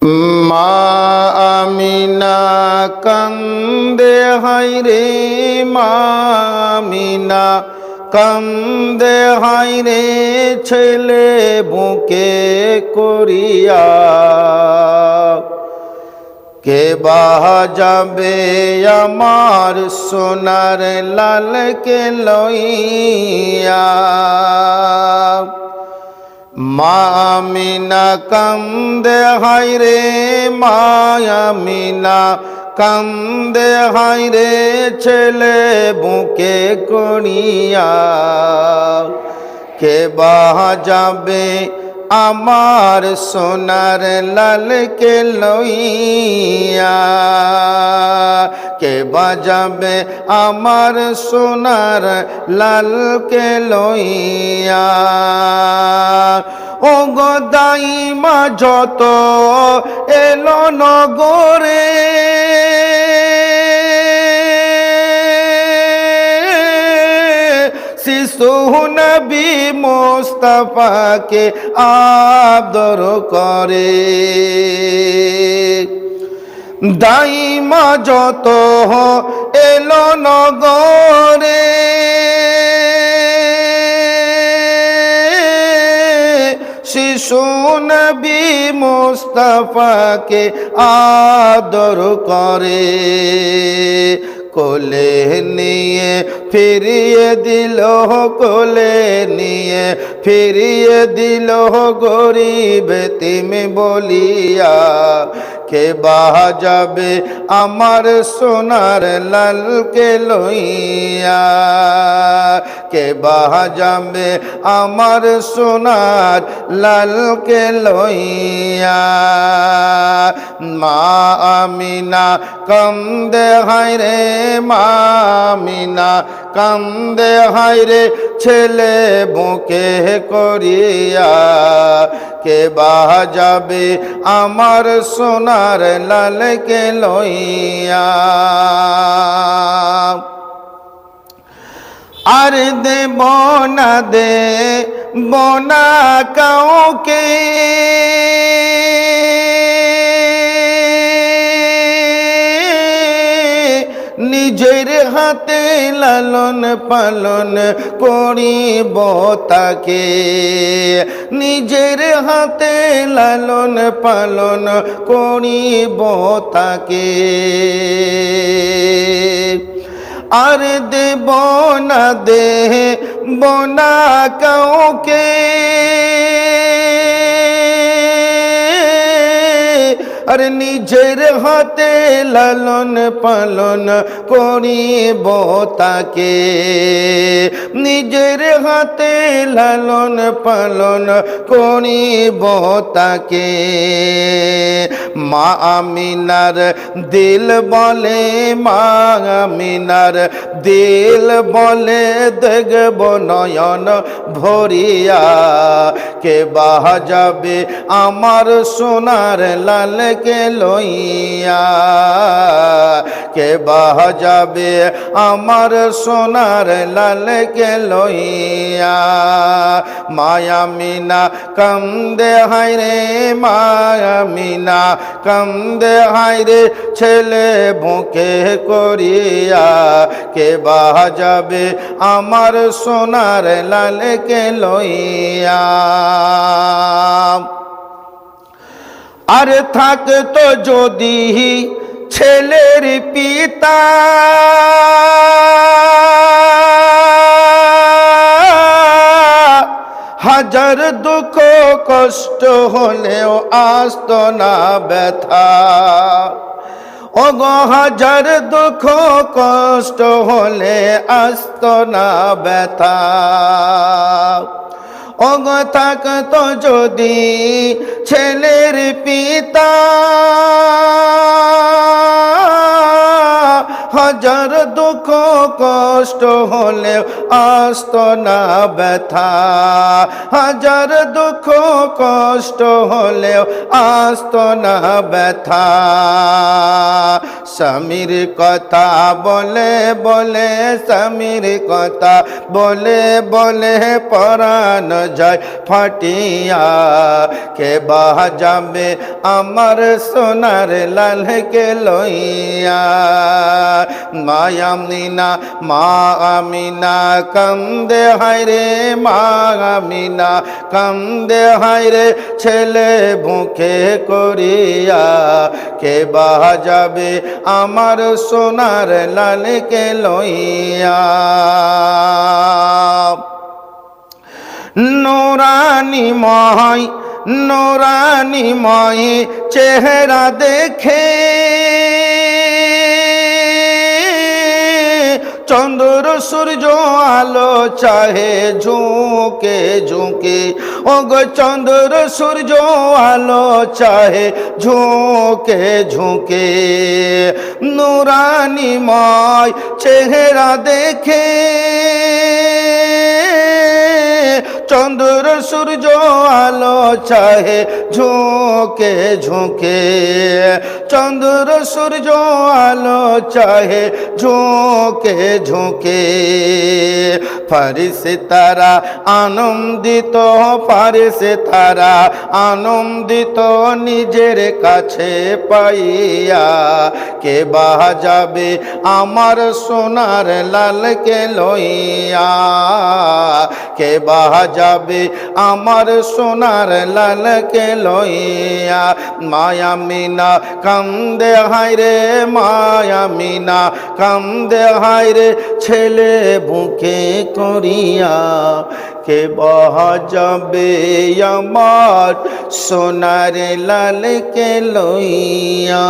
মা আমিনা কান্দে হায়রে, মা আমিনা কান্দে হায়রে, ছেলে বুকে করিয়া। কে বাজাবে আমার সোনার লালকে লইয়া। মা আমিনা কান্দে হায়রে, মা আমিনা কান্দে হায়রে, ছেলে বুকে করিয়া। কে বাজাবে আমার সোনার লালকে লইয়া। কে বাজাবে আমার সোনার লালকে লইয়া। ও গো দাইমা যত এলো নগরে, শিশু নবী মুস্তাফাকে আদর করে। দাইমা যত এলো নগরে, শিশু নবী মুস্তাফাকে আদর করে। কোলে নিয়ে ফিরিয়ে দিল, কোলে নিয়ে ফিরিয়ে দিল গরিব এতিম বলিয়া। কে বাজাবে আমার সোনার লালকে লইয়া। কে বাজাবে আমার সোনার লালকে লইয়া। মা আমিনা কান্দে হায়রে, মা আমিনা কান্দে হায়রে, ছেলে বুকে করিয়া। কে বাজাবে আমার সোনার লালকে লইয়া। আর দেব না দেব না কাউকে, নিজের হাতে লালন পালন করিব তাকে। নিজের হাতে লালন পালন করিব তাকে। আর দেব না দেব না কাউকে, আর নিজের হাতে লালন পালন করিব তাকে। নিজের হাতে লালন পালন করিব তাকে। মা আমিনার দিল বলে, মা আমিনার দিল বলে, দেখব নয়ন ভরিয়া। কে বাজাবে আমার সোনার লালকে লইয়া। কে বাজাবে আমার সোনার লালকে লইয়া। মা আমিনা কান্দে হায়রে, মা আমিনা কান্দে হায়রে, ছেলে বুকে করিয়া। কে বাজাবে আমার সোনার লালকে লইয়া। আর থাকতো যদি ছেলের পিতা, হাজার দুঃখ কষ্ট হলেও আসত না ব্যথা। ওগো হাজার দুঃখ কষ্ট হলে আসত না ব্যথা। ওগো থাকতো যদি ছেলের পিতা, হাজার দুঃখ কষ্ট হলে আসত না ব্যথা। হাজার দুঃখ কষ্ট হলেও আসত না ব্যথা। স্বামীর কথা বলে বলে, স্বামীর কথা বলে বলে পরাণ যায় ফাটিয়া। কে বাজাবে আমার সোনার লালকে লইয়া। মা আমিনা, মা আমিনা কান্দে হায়রে, মা আমিনা কান্দে হায়রে ছেলে বুকে করিয়া। কে বাজাবে আমার সোনার লালকে লইয়া। নুরানিময় নুরানিময় চেহারা দেখে চন্দ্র সূর্য আলো চাহে ঝুঁকে ঝুঁকে। ও গো চন্দ্র সূর্য আলো চাহে ঝুঁকে ঝুঁকে। নুরানিময় চেহারা দেখে চন্দ্র সূর্য আলো চাহে ঝুঁকে ঝুঁকে। চন্দ্র সূর্য আলো চাহে ঝুঁকে ঝুঁকে। ফারিস্তারা আনন্দিত, ফারিস্তারা আনন্দিত নিজের কাছে পাইয়া। কে বাজাবে আমার সোনার লালকে লইয়া। কে বাজাবে আমার সোনার লালকে লইয়া। মায়া মিনা কান্দে হায়রে, মায়া মিনা কান্দে হায়রে ছেলে বুকে করিয়া। কে বাজাবে আমার সোনার লালকে লইয়া।